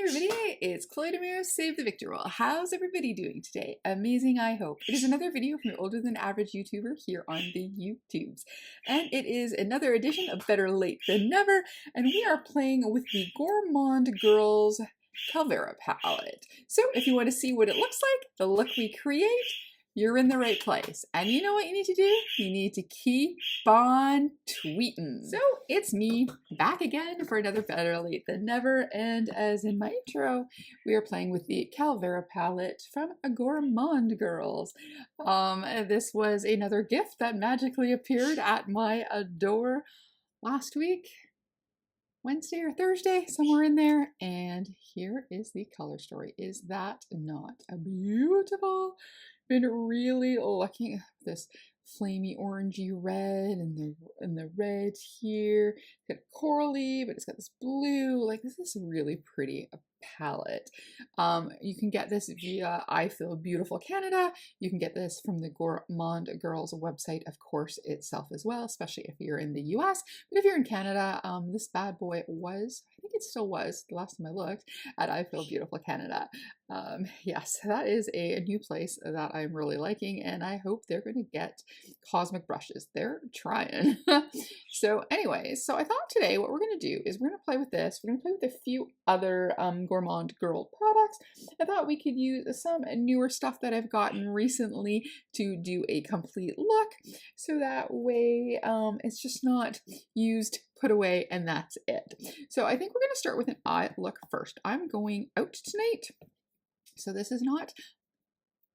everybody, it's Chloe Demir, Save the Victor Roll. How's everybody doing today? Amazing, I hope. It is another video from your older than average YouTuber here on the YouTubes. And it is another edition of Better Late Than Never, and we are playing with the Gourmande Girls Calvera palette. So if you want to see what it looks like, the look we create, you're in the right place. And you know what you need to do? You need to keep on tweeting. So it's me back again for another Better Late Than Never. And as in my intro, we are playing with the Calvera palette from Gourmande Girls. This was another gift that magically appeared at my door last week. Wednesday or Thursday, somewhere in there. And here is the color story. Is that not beautiful? Been really looking at this flamey orangey red and the red here. It's got corally, but it's got this blue. Like, this is really pretty palette. You can get this via I Feel Beautiful Canada. You can get this from the Gourmande Girls website, of course, itself as well, especially if you're in the US. But if you're in Canada, this bad boy was, I think it still was, the last time I looked, at I Feel Beautiful Canada. Yes, that is a new place that I'm really liking, and I hope they're going to get cosmic brushes. They're trying. So anyways, so I thought today what we're going to do is we're going to play with this. We're going to play with a few other Gourmande Girl products. I thought we could use some newer stuff that I've gotten recently to do a complete look, so that way it's just not used, put away, and that's it. So I think we're going to start with an eye look first. I'm going out tonight, so this is not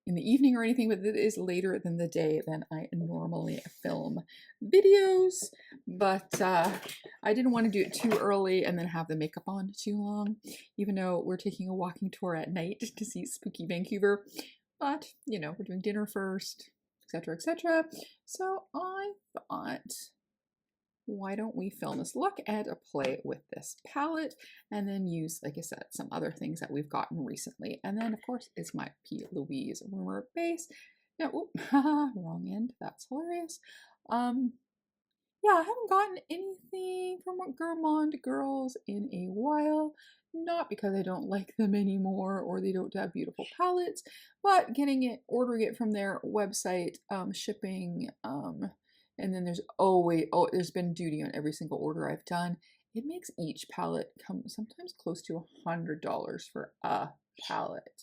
in the evening or anything, but it is later than the day than I normally film videos. But I didn't want to do it too early and then have the makeup on too long, even though we're taking a walking tour at night to see spooky Vancouver. But, you know, we're doing dinner first, etc., etc. So I thought, why don't we film this look and play with this palette and then use, like I said, some other things that we've gotten recently. And then, of course, is my P. Louise rumor base. Yeah, whoop, wrong end. That's hilarious. Yeah, I haven't gotten anything from Gourmande Girls in a while. Not because I don't like them anymore or they don't have beautiful palettes, but ordering it from their website, shipping, and then there's there's been duty on every single order I've done. It makes each palette come sometimes close to $100 for a palette.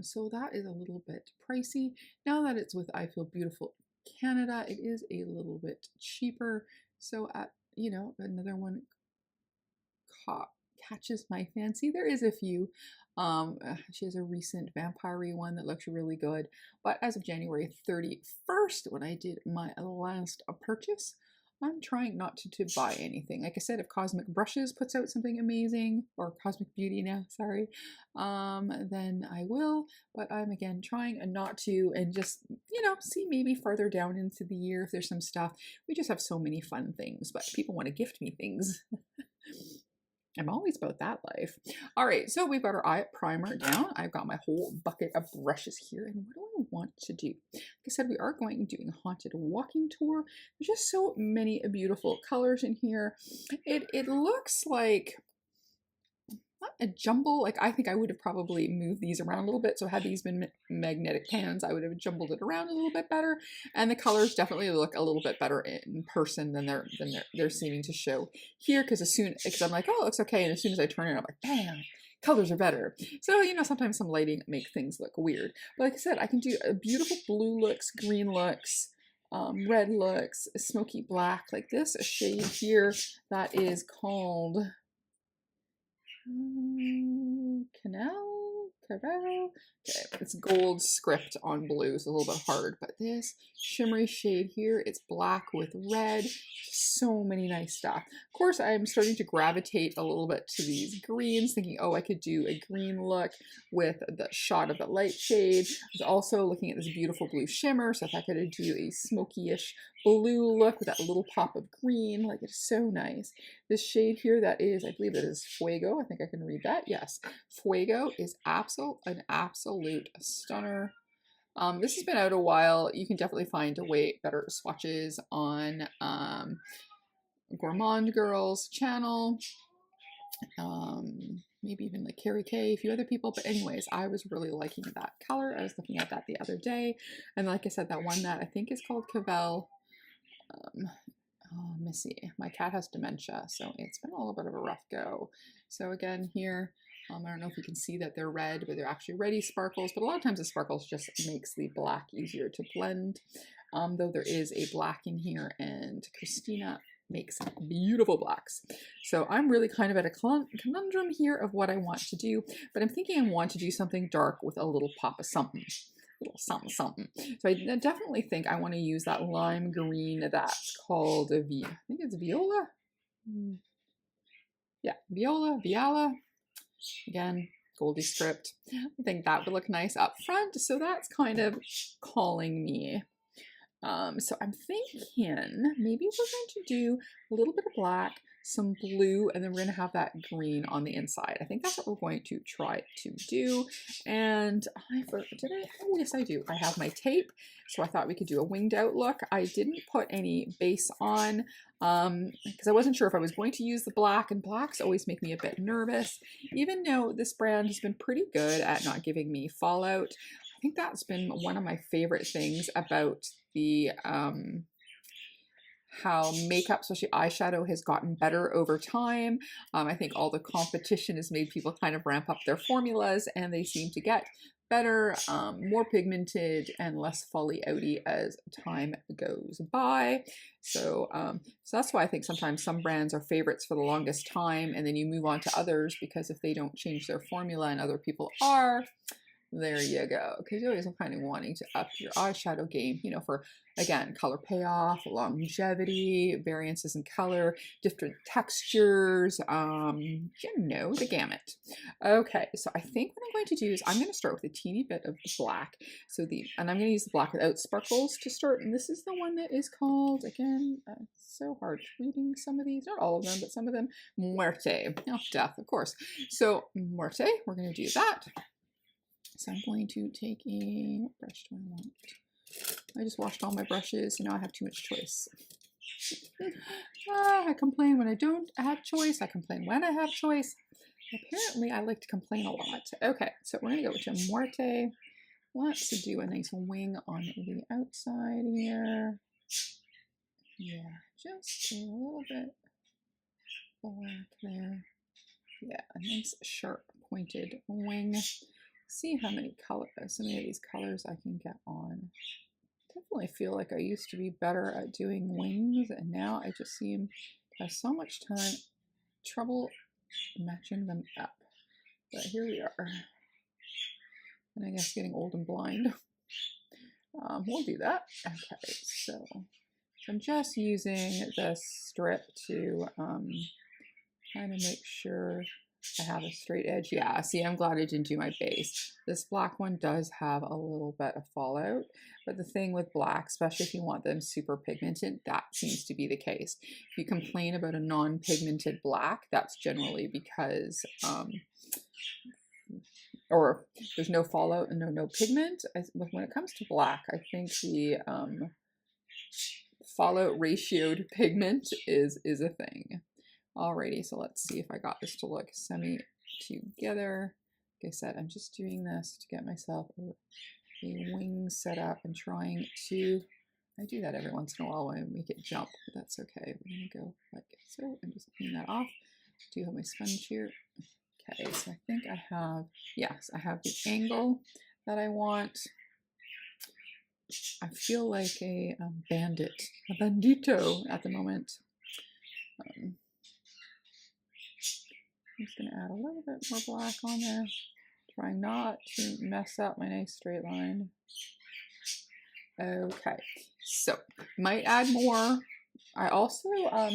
So that is a little bit pricey. Now that it's with I Feel Beautiful Canada, it is a little bit cheaper. So another one catches my fancy. There is a few. She has a recent vampire-y one that looks really good. But as of January 31st, when I did my last purchase, I'm trying not to buy anything. Like I said, if Cosmic Brushes puts out something amazing, or Cosmic Beauty now, sorry, then I will. But I'm again trying not to, and just, see maybe farther down into the year if there's some stuff. We just have so many fun things, but people want to gift me things. I'm always about that life. All right, so we've got our eye primer down. I've got my whole bucket of brushes here. And what do I want to do? Like I said, we are doing a haunted walking tour. There's just so many beautiful colors in here. It looks like not a jumble. Like, I think I would have probably moved these around a little bit. So had these been magnetic pans, I would have jumbled it around a little bit better. And the colors definitely look a little bit better in person than they're seeming to show here. Because I'm like, oh, it looks okay. And as soon as I turn it, I'm like, bam, colors are better. So, sometimes some lighting make things look weird. But like I said, I can do a beautiful blue looks, green looks, red looks, smoky black, like this shade here that is called Calvera. Okay, it's gold script on blue, so a little bit hard, but this shimmery shade here, it's black with red. So many nice stuff. Of course, I'm starting to gravitate a little bit to these greens, thinking, oh, I could do a green look with the shot of the light shade. I was also looking at this beautiful blue shimmer, so if I could do a smoky-ish blue look with that little pop of green, like, it's so nice. This shade here, that is, I believe that is Fuego. I think I can read that. Yes, Fuego is an absolute stunner. This has been out a while. You can definitely find way better swatches on Gourmande Girls channel. maybe even like Carrie K, a few other people. But anyways, I was really liking that color. I was looking at that the other day. And like I said, that one that I think is called Calvera. Oh, Missy, my cat has dementia, so it's been a little bit of a rough go. So again, here, I don't know if you can see that they're red, but they're actually ready sparkles. But a lot of times the sparkles just makes the black easier to blend. Though there is a black in here, and Christina makes beautiful blacks. So I'm really kind of at a conundrum here of what I want to do, but I'm thinking I want to do something dark with a little pop of something. Little something something. So I definitely think I want to use that lime green that's called I think it's Viola. Yeah, Viola. Again, Goldie script. I think that would look nice up front. So that's kind of calling me. So I'm thinking maybe we're going to do a little bit of black, some blue, and then we're going to have that green on the inside. I think that's what we're going to try to do. And oh yes I do. I have my tape, so I thought we could do a winged out look. I didn't put any base on because I wasn't sure if I was going to use the black, and blacks always make me a bit nervous, even though this brand has been pretty good at not giving me fallout. I think that's been one of my favorite things about the how makeup, especially eyeshadow, has gotten better over time. I think all the competition has made people kind of ramp up their formulas, and they seem to get better, more pigmented, and less folly outy as time goes by. So that's why I think sometimes some brands are favorites for the longest time, and then you move on to others because if they don't change their formula and other people are, there you go. Because you're always kind of wanting to up your eyeshadow game, you know, for, again, color payoff, longevity, variances in color, different textures, you know, the gamut. Okay, so I think what I'm going to do is I'm going to start with a teeny bit of the black. And I'm going to use the black without sparkles to start. And this is the one that is called, again, so hard reading some of these, not all of them, but some of them, Muerte. Oh, death, of course. So Muerte, we're going to do that. So I'm going to take what brush do I want? I just washed all my brushes, so now I have too much choice. I complain when I don't have choice. I complain when I have choice. Apparently, I like to complain a lot. Okay, so we're going to go with a Muerte. Wants to do a nice wing on the outside here. Yeah, just a little bit black there. Yeah, a nice sharp pointed wing. See how many so many of these colors I can get on. Definitely feel like I used to be better at doing wings, and now I just seem to have so much trouble matching them up. But here we are. And I guess getting old and blind. We'll do that. Okay, so I'm just using the strip to kind of make sure I have a straight edge. Yeah, see, I'm glad I didn't do my base. This black one does have a little bit of fallout, but the thing with black, especially if you want them super pigmented, that seems to be the case. If you complain about a non-pigmented black, that's generally because or there's no fallout and no pigment. When it comes to black, I think the fallout ratioed pigment is a thing. Alrighty, so let's see if I got this to look semi together. Like I said, I'm just doing this to get myself a wing set up and trying to, I do that every once in a while when I make it jump, but that's okay. We're going to go like so and just clean that off. Do you have my sponge here? Okay, so I think I have, yes, I have the angle that I want. I feel like a bandit, a bandito at the moment. I'm just going to add a little bit more black on there, trying not to mess up my nice straight line. Okay, so might add more. I also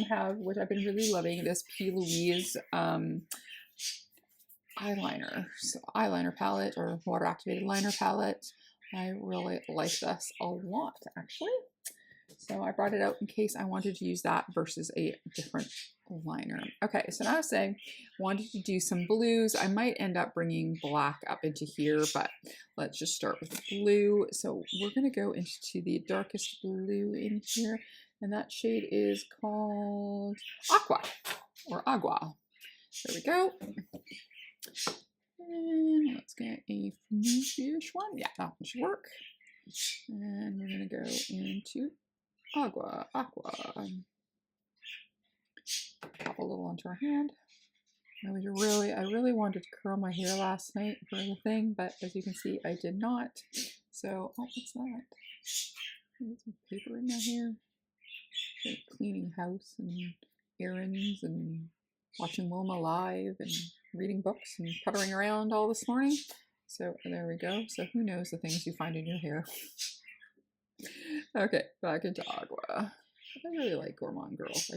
have, which I've been really loving, this P. Louise eyeliner. So eyeliner palette or water activated liner palette. I really like this a lot, actually. So I brought it out in case I wanted to use that versus a different liner. Okay, so now I was saying I wanted to do some blues. I might end up bringing black up into here, but let's just start with blue. So we're going to go into the darkest blue in here, and that shade is called Aqua or Agua. There we go. And let's get a finishish one. Yeah, that one should work. And we're going to go into aqua. Pop a little onto our hand. I really wanted to curl my hair last night for the thing, but as you can see, I did not. So, oh, what's that? There's some paper in my hair. Like cleaning house and errands and watching Wilma live and reading books and puttering around all this morning. So there we go. So who knows the things you find in your hair. Okay, back into agua. I really like Gourmande Girls.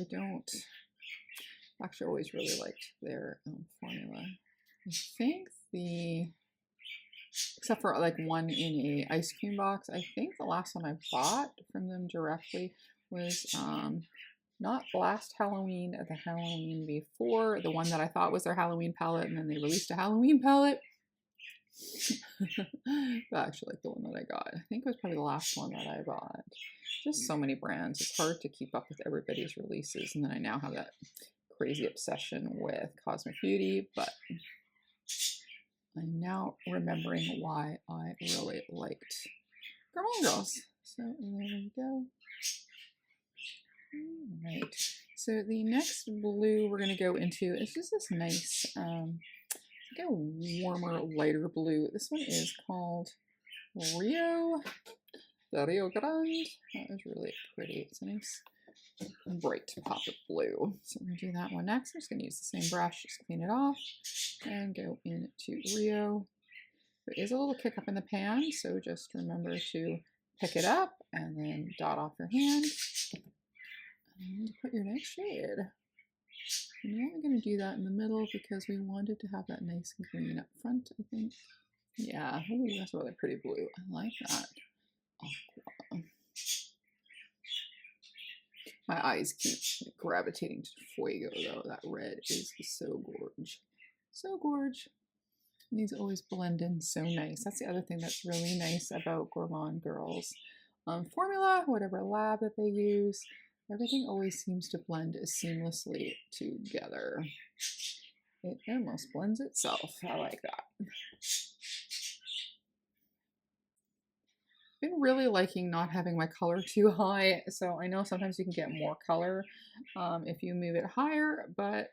Actually always really liked their formula. I think except for like one in a ice cream box, I think the last one I bought from them directly was not last Halloween, the Halloween before, the one that I thought was their Halloween palette, and then they released a Halloween palette. But actually like the one that I got. I think it was probably the last one that I bought. Just so many brands. It's hard to keep up with everybody's releases, and then I now have that crazy obsession with Cosmic Beauty, but I'm now remembering why I really liked Gourmande Girls. So there we go. Alright, so the next blue we're going to go into is just this nice, like a warmer, lighter blue. This one is called Rio Grande. That is really pretty. It's a nice bright pop of blue. So I'm going to do that one next. I'm just going to use the same brush, just clean it off, and go into Rio. There is a little kick up in the pan, so just remember to pick it up and then dot off your hand. And put your next shade. And we're only going to do that in the middle because we wanted to have that nice green up front, I think. Yeah, ooh, that's a really pretty blue. I like that. Aqua. My eyes keep gravitating to Fuego, though. That red is so gorge. So gorge. And these always blend in so nice. That's the other thing that's really nice about Gourmande Girls. Formula, whatever lab that they use, everything always seems to blend seamlessly together. It almost blends itself. I like that. Been really liking not having my color too high, so I know sometimes you can get more color if you move it higher, but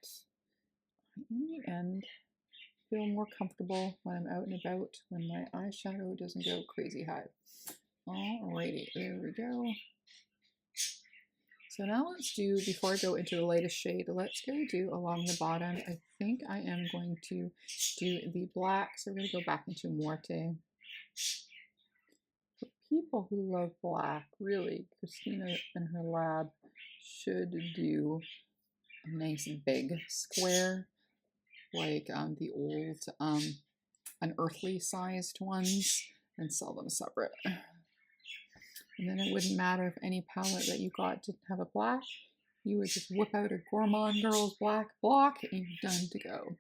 in the end, I feel more comfortable when I'm out and about when my eyeshadow doesn't go crazy high. Alrighty, there we go. So now let's do, before I go into the lightest shade, let's go do along the bottom. I think I am going to do the black, so we're going to go back into Morte. For people who love black, really, Christina and her lab should do a nice big square, like the old unearthly sized ones, and sell them separate. And then it wouldn't matter if any palette that you got didn't have a black. You would just whip out a Gourmande Girls black block and you're done to go.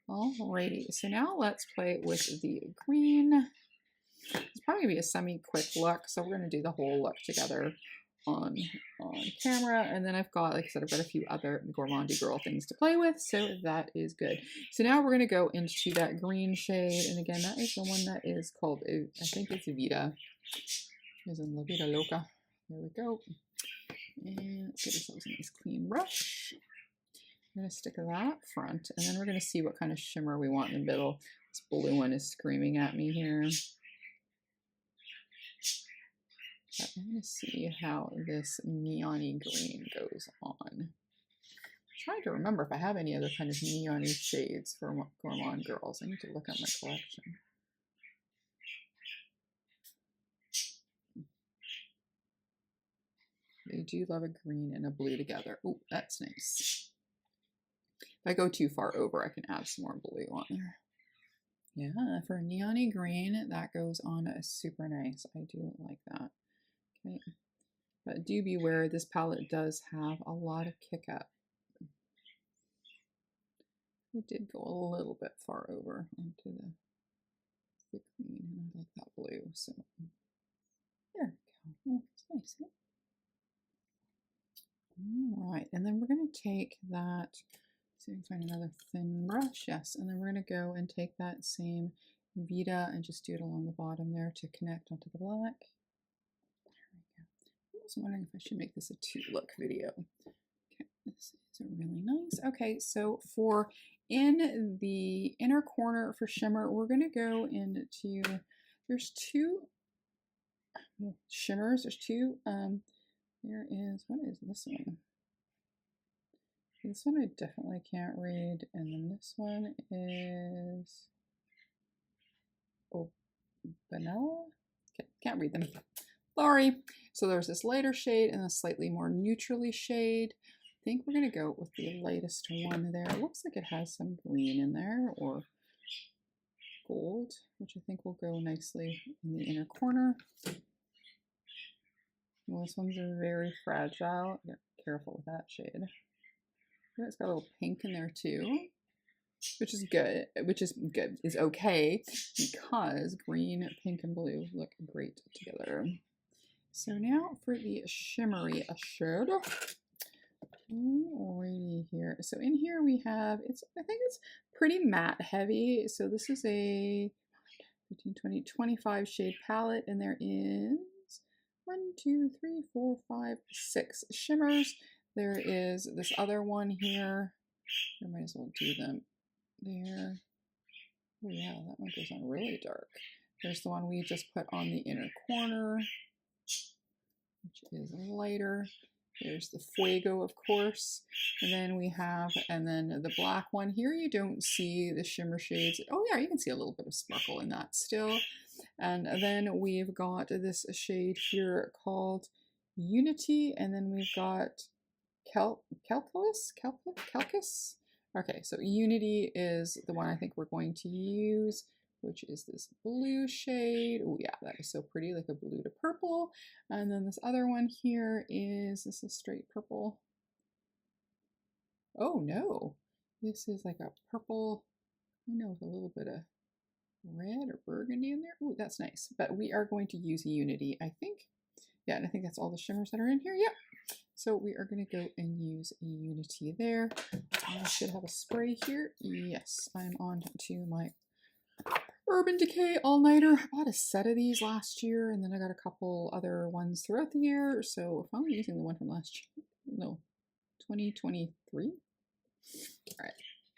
Alrighty, so now let's play with the green. It's probably going to be a semi-quick look, so we're going to do the whole look together on camera. And then I've got, like I said, I've got a few other Gourmande Girl things to play with, so that is good. So now we're going to go into that green shade. And again, that is the one that is called, I think it's Vida. As in La Vida Loca. There we go. And let's get ourselves a nice clean brush. I'm going to stick that front, and then we're going to see what kind of shimmer we want in the middle. This blue one is screaming at me here. But I'm going to see how this neon-y green goes on. I'm trying to remember if I have any other kind of neon-y shades for Gourmande Girls. I need to look at my collection. They do love a green and a blue together. Oh, that's nice. If I go too far over, I can add some more blue on there. Yeah, for a neon-y green, that goes on super nice. I do like that. Okay, but do beware, this palette does have a lot of kick up. It did go a little bit far over onto the green, and I like that blue, so there we go. Oh, it's nice, huh? All right, and then we're going to take that See if we can find another thin brush. Yes, and then we're going to go and take that same Vita and just do it along the bottom there to connect onto the black. There we go. I was wondering if I should make this a 2-look video. Okay, this is really nice. Okay, so for in the inner corner for shimmer, we're going to go into, there's 2 shimmers. There's 2, there is, what is this one? This one I definitely can't read, and then this one is, oh, vanilla? Okay, can't read them. Sorry. So there's this lighter shade and a slightly more neutrally shade. I think we're going to go with the lightest one there. It looks like it has some green in there, or gold, which I think will go nicely in the inner corner. Well, this one's very fragile. Get careful with that shade. It's got a little pink in there too, which is good, is okay, because green, pink, and blue look great together. So now for the shimmery shade. Alrighty here. So in here we have, I think it's pretty matte heavy. So this is a 15, 20, 25 shade palette, and there is 1, 2, 3, 4, 5, 6 shimmers. There is this other one here. I might as well do them there. Oh yeah, that one goes on really dark. There's the one we just put on the inner corner, which is lighter. There's the Fuego, of course. And then we have, and then the black one here, you don't see the shimmer shades. Oh yeah, you can see a little bit of sparkle in that still. And then we've got this shade here called Unity, and then we've got Calcus? Okay, so Unity is the one I think we're going to use, which is this blue shade. Oh yeah, that is so pretty, like a blue to purple. And then this other one here is, this is straight purple. Oh no, this is like a purple, I know, with a little bit of red or burgundy in there. Oh, that's nice. But we are going to use Unity, I think. Yeah, and I think that's all the shimmers that are in here. Yep. So we are going to go and use Unity there. I should have a spray here. Yes, I'm on to my Urban Decay All-Nighter. I bought a set of these last year, and then I got a couple other ones throughout the year. So if I'm using the one from last year, no, 2023. All right.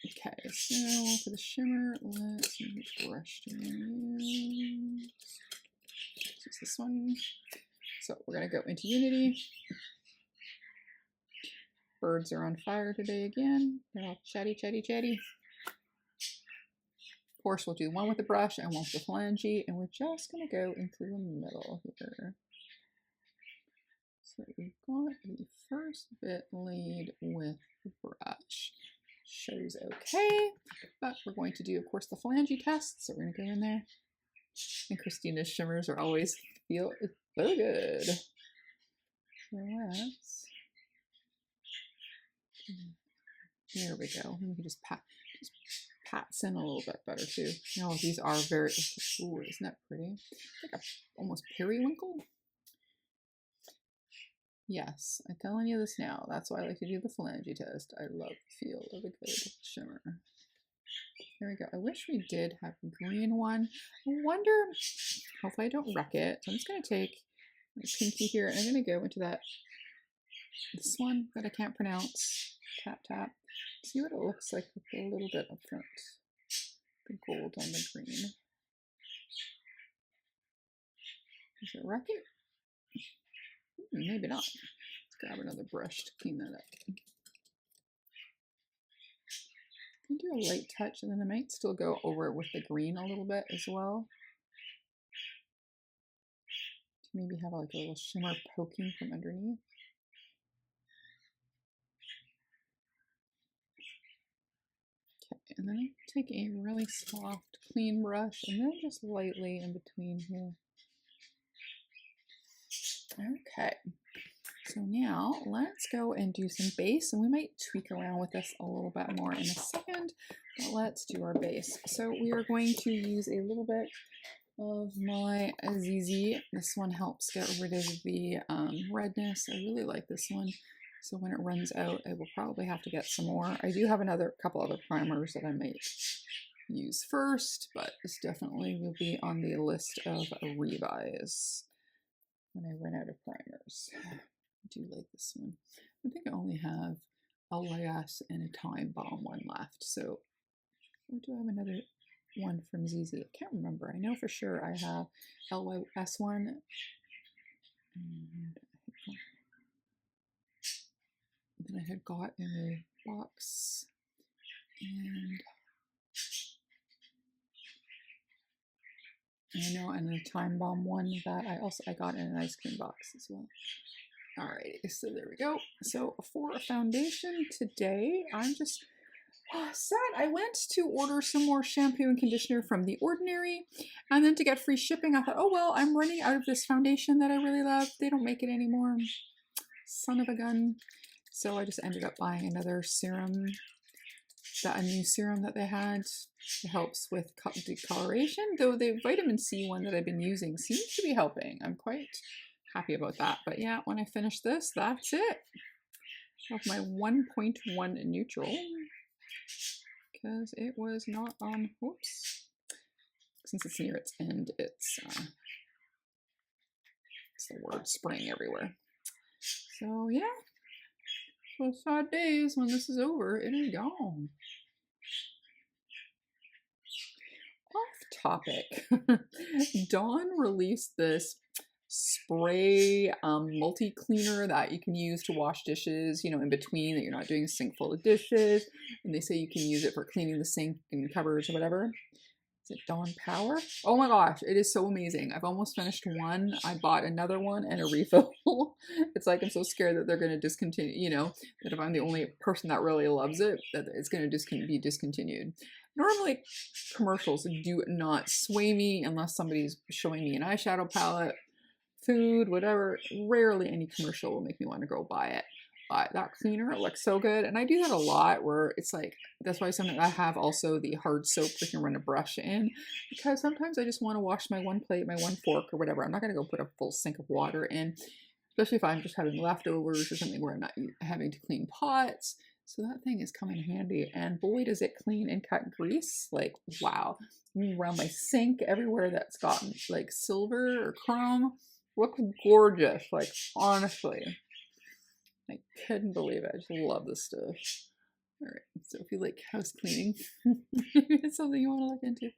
Okay, so for the shimmer, let's use which brush do we use? Let's use this one. So we're going to go into Unity. Birds are on fire today again. They're all chatty, chatty, chatty. Of course, we'll do one with the brush and one with the phalange, and we're just going to go into the middle here. So we've got the first bit laid with the brush. Shows okay, but we're going to do, of course, the phalange test. So we're going to go in there. And Christina's shimmers are always feel so good. So let's, there we go. And we can just pats in a little bit better too. No, these are very, ooh, isn't that pretty? It's like a almost periwinkle. Yes, I'm telling you this now. That's why I like to do the phalange test. I love the feel of a good shimmer. There we go. I wish we did have a green one. I wonder, hopefully I don't wreck it. So I'm just going to take my pinky here, and I'm going to go into this one that I can't pronounce. Tap, tap. See what it looks like with a little bit up front. The gold on the green. Does it wreck it? Maybe not. Let's grab another brush to clean that up. I can do a light touch, and then I might still go over it with the green a little bit as well. To maybe have like a little shimmer poking from underneath. Okay, and then I take a really soft, clean brush, and then just lightly in between here. Okay, so now let's go and do some base, and we might tweak around with this a little bit more in a second, but let's do our base. So we are going to use a little bit of my ZZ. This one helps get rid of the redness. I really like this one. So when it runs out, I will probably have to get some more. I do have couple other primers that I might use first, but this definitely will be on the list of a revise when I run out of primers. I do like this one. I think I only have LYS and a Time Bomb one left. So, or do I have another one from ZZ? I can't remember. I know for sure I have LYS one. And then I had got in a box, and I know, and the Time Bomb one that I got in an ice cream box as well. Alrighty, so there we go. So for a foundation today, I'm just sad. I went to order some more shampoo and conditioner from The Ordinary, and then to get free shipping, I thought, oh well, I'm running out of this foundation that I really love. They don't make it anymore. Son of a gun. So I just ended up buying another serum, a new serum that they had. It helps with discoloration, though the vitamin C one that I've been using seems to be helping. I'm quite happy about that. But yeah, when I finish this, that's it. I have my 1.1 neutral, because it was not on, whoops, since it's near its end, it's the word spraying everywhere. So yeah, so sad days when this is over, it is gone. Off topic, Dawn released this spray multi-cleaner that you can use to wash dishes, you know, in between, that you're not doing a sink full of dishes. And they say you can use it for cleaning the sink and cupboards or whatever. Is it Dawn Power? Oh my gosh, it is so amazing. I've almost finished one. I bought another one and a refill. It's like I'm so scared that they're going to discontinue, you know, that if I'm the only person that really loves it, that it's going to be discontinued. Normally, commercials do not sway me unless somebody's showing me an eyeshadow palette, food, whatever. Rarely any commercial will make me want to go buy it. But that cleaner, it looks so good. And I do that a lot, where it's like, that's why sometimes I have also the hard soap that you can run a brush in, because sometimes I just want to wash my one plate, my one fork or whatever. I'm not going to go put a full sink of water in, especially if I'm just having leftovers or something where I'm not having to clean pots. So that thing is coming handy, and boy does it clean and cut grease. Like, wow. Around my sink, everywhere that's gotten like silver or chrome, looks gorgeous. Like, honestly, I couldn't believe it. I just love this stuff. All right, so if you like house cleaning, maybe it's something you want to look into.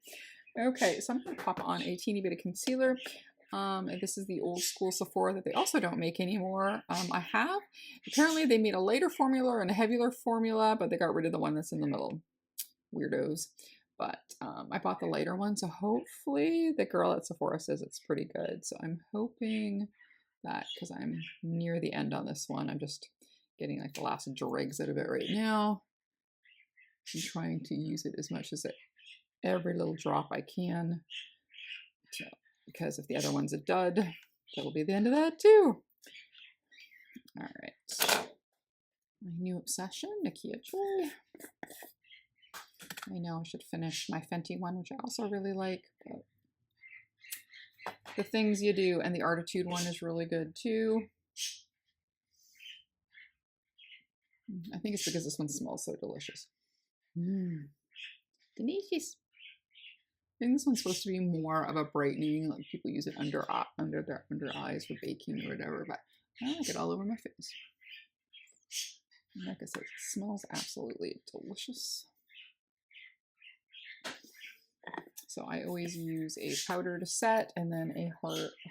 Okay, so I'm going to pop on a teeny bit of concealer. And this is the old school Sephora that they also don't make anymore. Apparently they made a lighter formula and a heavier formula, but they got rid of the one that's in the middle. Weirdos. But I bought the lighter one, so hopefully the girl at Sephora says it's pretty good. So I'm hoping that, because I'm near the end on this one, I'm just getting like the last dregs out of it right now. I'm trying to use it as much as every little drop I can. So, because if the other one's a dud, that'll be the end of that too. All right. My new obsession, Nakia Joy. I know I should finish my Fenty one, which I also really like, but The Things You Do and the Artitude one is really good too. I think it's because this one smells so delicious. Delicious. I think this one's supposed to be more of a brightening, like people use it under their eyes for baking or whatever, but I like it all over my face. And like I said, it smells absolutely delicious. So I always use a powder to set and then a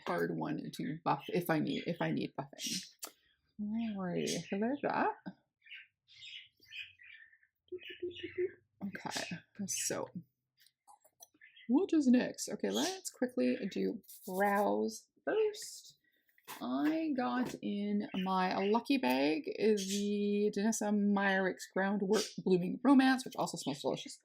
hard one to buff if I need buffing. Alrighty, so there's that. Okay, so what is next? Okay, let's quickly do brows first. I got in my lucky bag is the Danessa Meyerix Groundwork Blooming Romance, which also smells delicious.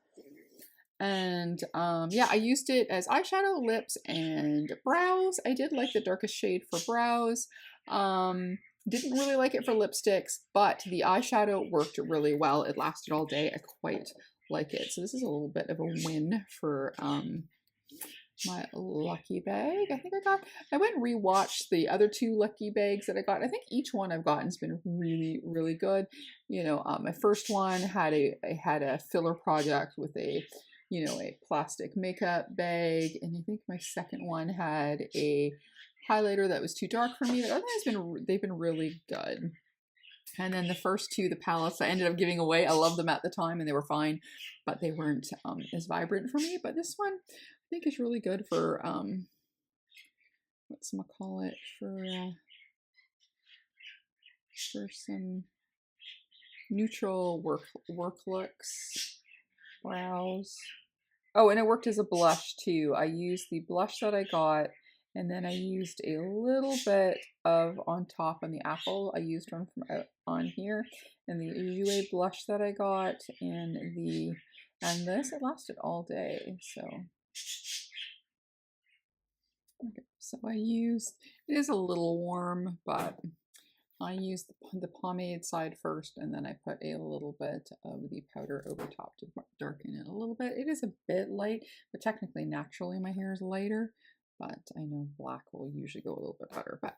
And yeah, I used it as eyeshadow, lips, and brows. I did like the darkest shade for brows. Didn't really like it for lipsticks, but the eyeshadow worked really well. It lasted all day. I quite like it. So this is a little bit of a win for my lucky bag. I went and rewatched the other 2 lucky bags that I got. I think each one I've gotten has been really, really good. You know, my first one had a filler project with a, you know, a plastic makeup bag, and I think my second one had a highlighter that was too dark for me. But otherwise, they've been really good. And then the first 2, the palettes, I ended up giving away. I loved them at the time and they were fine, but they weren't as vibrant for me. But this one I think is really good for, whatchamacallit, for some neutral work looks, brows. Oh, and it worked as a blush too. I used the blush that I got, and then I used a little bit of on top on the apple. I used one from on here, and the Jouer blush that I got, and this, it lasted all day. So, okay, so I used, it is a little warm, but I used the pomade side first, and then I put a little bit of the powder over top to darken it a little bit. It is a bit light, but technically, naturally, my hair is lighter. But I know black will usually go a little bit better. But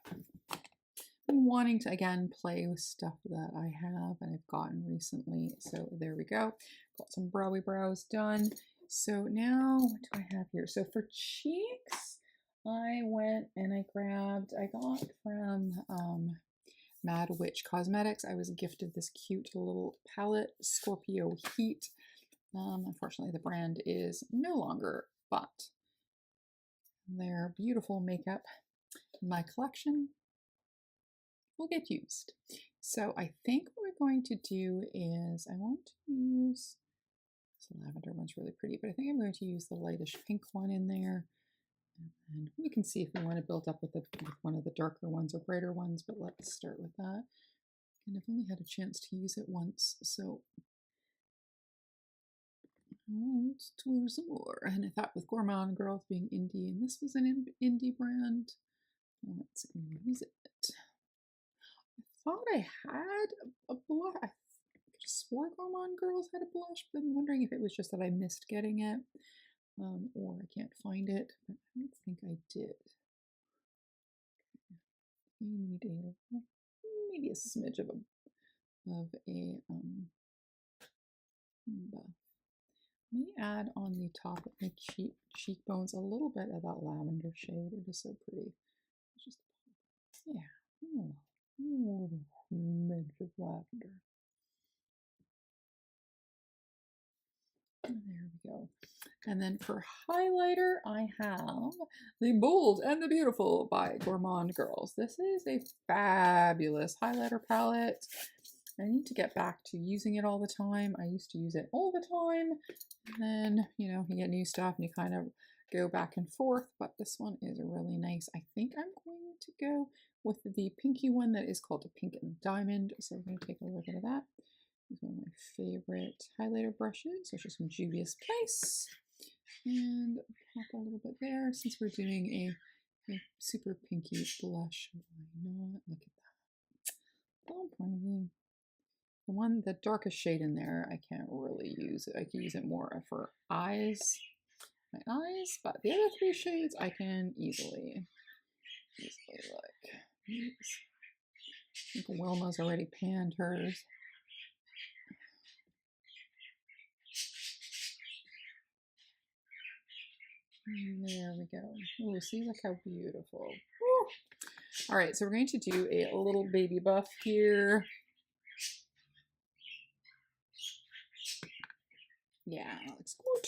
I'm wanting to, again, play with stuff that I have and I've gotten recently. So there we go. Got some browy brows done. So now, what do I have here? So for cheeks, I went and I got from Mad Witch Cosmetics. I was gifted this cute little palette, Scorpio Heat. Unfortunately, the brand is no longer, but their beautiful makeup in my collection will get used. So I think what we're going to do is, I want to use, this lavender one's really pretty, but I think I'm going to use the lightish pink one in there. And we can see if we want to build up with one of the darker ones or brighter ones, but let's start with that. And I've only had a chance to use it once, so let's tour some more. And I thought with Gourmande Girls being indie, and this was an indie brand, let's use it. I thought I had a blush. I just swore Gourmande Girls had a blush, but I'm wondering if it was just that I missed getting it, or I can't find it. But I don't think I did. I need maybe a smidge of a buff. Let me add on the top of my cheekbones a little bit of that lavender shade. It is so pretty. Just, yeah, smidge of lavender. And there we go. And then for highlighter, I have the Bold and the Beautiful by Gourmande Girls. This is a fabulous highlighter palette. I need to get back to using it all the time. I used to use it all the time. And then, you know, you get new stuff and you kind of go back and forth. But this one is really nice. I think I'm going to go with the pinky one that is called a Pink and Diamond. So we're going to take a look at that. It's one of my favorite highlighter brushes. So it's just from Juvia's Place. And pop a little bit there. Since we're doing a super pinky blush, why not? Look at that. Oh, pretty. The darkest shade in there, I can't really use it. I can use it more for my eyes, but the other 3 shades I can easily like use. I think Wilma's already panned hers. And there we go. Oh, see, look how beautiful. Woo. All right, so we're going to do a little baby buff here. Yeah, that looks good.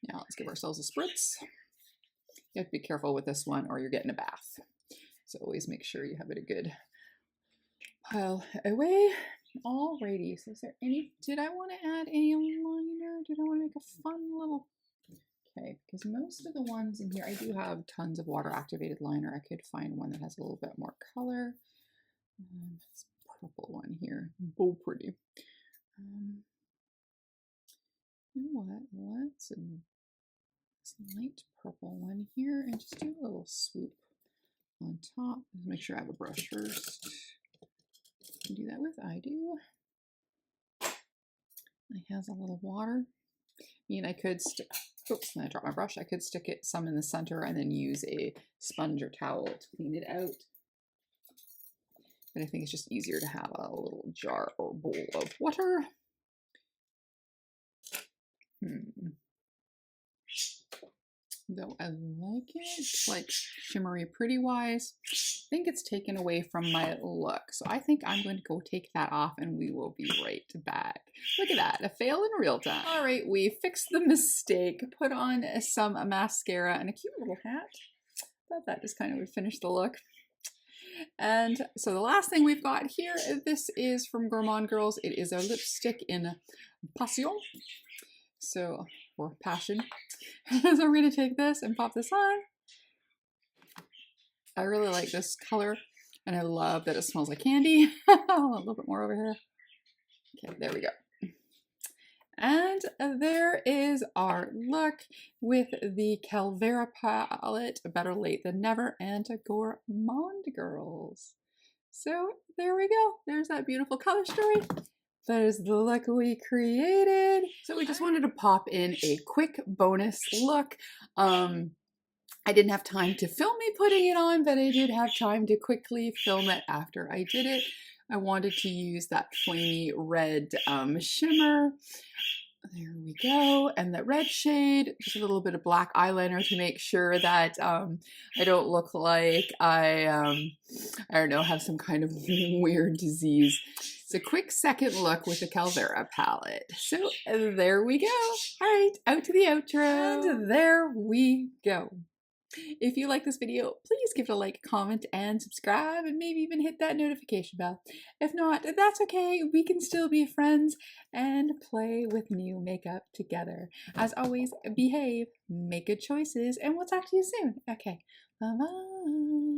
Now let's give ourselves a spritz. You have to be careful with this one or you're getting a bath. So always make sure you have it a good pile away. Alrighty, so is there did I want to add a liner? Did I want to make a fun little, okay, because most of the ones in here, I do have tons of water activated liner. I could find one that has a little bit more color. This purple one here, so pretty. You know what, let's this light purple one here and just do a little swoop on top. Let's make sure I have a brush first. Do that with, I do. It has a little water. I mean, I could Oops, and I dropped my brush. I could stick it some in the center and then use a sponge or towel to clean it out. But I think it's just easier to have a little jar or bowl of water. Though I like it, like shimmery pretty wise. I think it's taken away from my look. So I think I'm going to go take that off and we will be right back. Look at that, a fail in real time. All right, we fixed the mistake, put on some mascara and a cute little hat. Thought that just kind of would finish the look. And so the last thing we've got here, this is from Gourmande Girls. It is a lipstick in Passion. So, or Passion. So we're going to take this and pop this on. I really like this color and I love that it smells like candy. A little bit more over here. Okay, there we go. And there is our look with the Calvera palette, Better Late Than Never, and Gourmande Girls. So there we go. There's that beautiful color story. That is the look we created. So we just wanted to pop in a quick bonus look. I didn't have time to film me putting it on, but I did have time to quickly film it after I did it. I wanted to use that flamey red shimmer. There we go. And that red shade, just a little bit of black eyeliner to make sure that I don't look like I don't know, have some kind of weird disease. It's a quick second look with the Calvera palette. So there we go. All right, out to the outro. And there we go. If you like this video, please give it a like, comment, and subscribe, and maybe even hit that notification bell. If not, that's okay. We can still be friends and play with new makeup together. As always, behave, make good choices, and we'll talk to you soon. Okay, bye-bye.